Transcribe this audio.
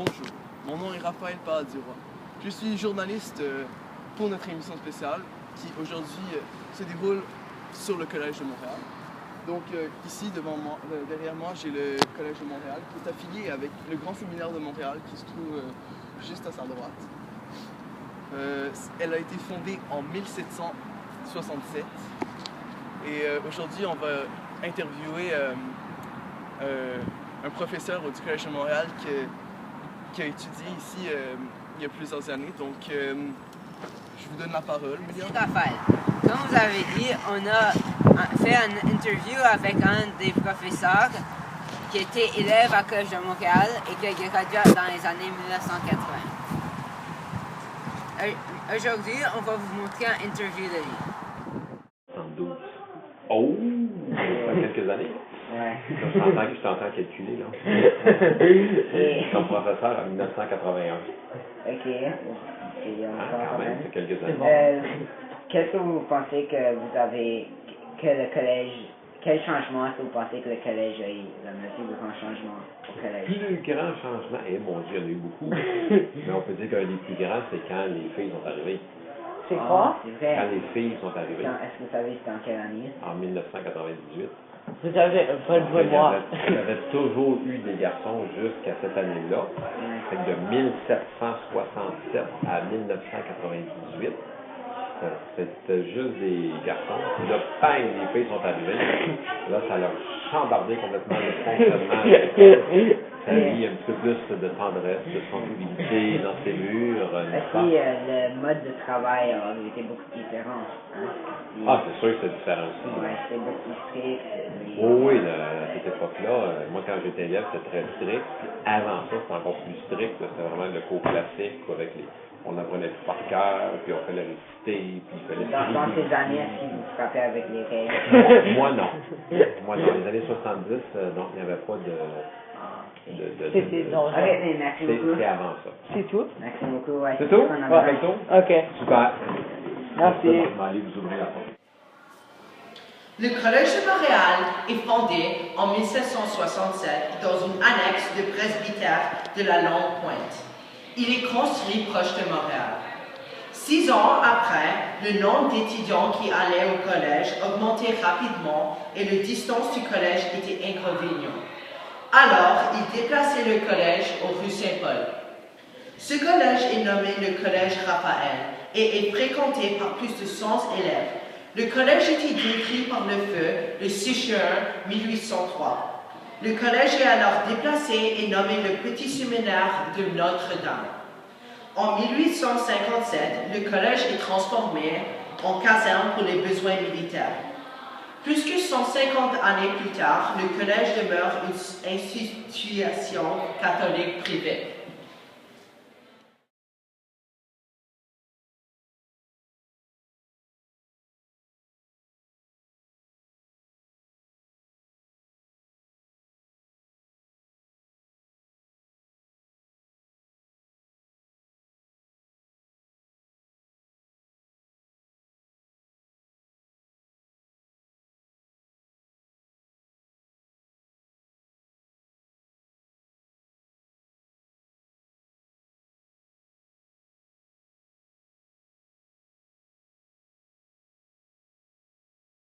Bonjour, mon nom est Raphaël Paradis-Roy. Je suis journaliste pour notre émission spéciale qui aujourd'hui se déroule sur le Collège de Montréal. Donc ici derrière moi, j'ai le Collège de Montréal qui est affilié avec le Grand Séminaire de Montréal qui se trouve juste à sa droite. Elle a été fondée en 1767 et aujourd'hui on va interviewer un professeur du Collège de Montréal qui a étudié ici il y a plusieurs années. Donc je vous donne la parole. Merci Raphaël. Comme vous avez dit, on a fait une interview avec un des professeurs qui était élève à Collège de Montréal et qui a gradué dans les années 1980. Aujourd'hui, on va vous montrer une interview de lui. 112. Oh! Ça fait quelques années. Ouais. Je t'entends calculer, là. Comme professeur en 1981. Ok. Quand même, c'est quelques années. Qu'est-ce que vous pensez que vous avez, que le collège, quel changement est-ce que vous pensez que le collège a eu, le plus grand changement au collège? Plus grand changement, mon Dieu, il y en a eu beaucoup. Mais on peut dire qu'un des plus grands, c'est quand les filles sont arrivées. C'est quoi? C'est vrai. Quand les filles sont arrivées. Est-ce que vous savez c'était en quelle année? En 1998. Vous avez pas de mémoire. Il y avait toujours eu des garçons jusqu'à cette année-là. Fait que de 1767 à 1998, c'était juste des garçons. Puis là, bang, les filles sont arrivées. Là, ça leur chambardé complètement le fonctionnement. Ça a mis un petit peu plus de tendresse, de sensibilité dans ses murs. Aussi, le mode de travail a été beaucoup différent. Hein? Ah, c'est sûr que c'est différent aussi. Ouais, c'était beaucoup plus strict. Oui, à cette époque-là, moi quand j'étais élève, c'était très strict. Puis avant ça, c'était encore plus strict. C'était vraiment le cours classique avec on apprenait tout par cœur, puis on fallait réciter, puis il fallait... Dans ces années, est-ce que vous frappez avec les règles? Moi, non. Moi, dans les années 70, non, il n'y avait pas de... C'est avant ça. C'est tout? Merci beaucoup. Ouais, C'est tout? Ouais. Ok. Super. Merci. Je vais aller vous ouvrir la porte. Le Collège de Montréal est fondé en 1767 dans une annexe de presbytère de la Longue Pointe. Il est construit proche de Montréal. 6 ans après, le nombre d'étudiants qui allaient au collège augmentait rapidement et la distance du collège était inconvénient. Alors, il déplaçait le collège aux rue Saint-Paul. Ce collège est nommé le Collège Raphaël et est fréquenté par plus de 100 élèves. Le collège était détruit par le feu le 6 juin 1803. Le collège est alors déplacé et nommé le Petit Séminaire de Notre-Dame. En 1857, le collège est transformé en caserne pour les besoins militaires. Plus que 150 années plus tard, le collège demeure une institution catholique privée.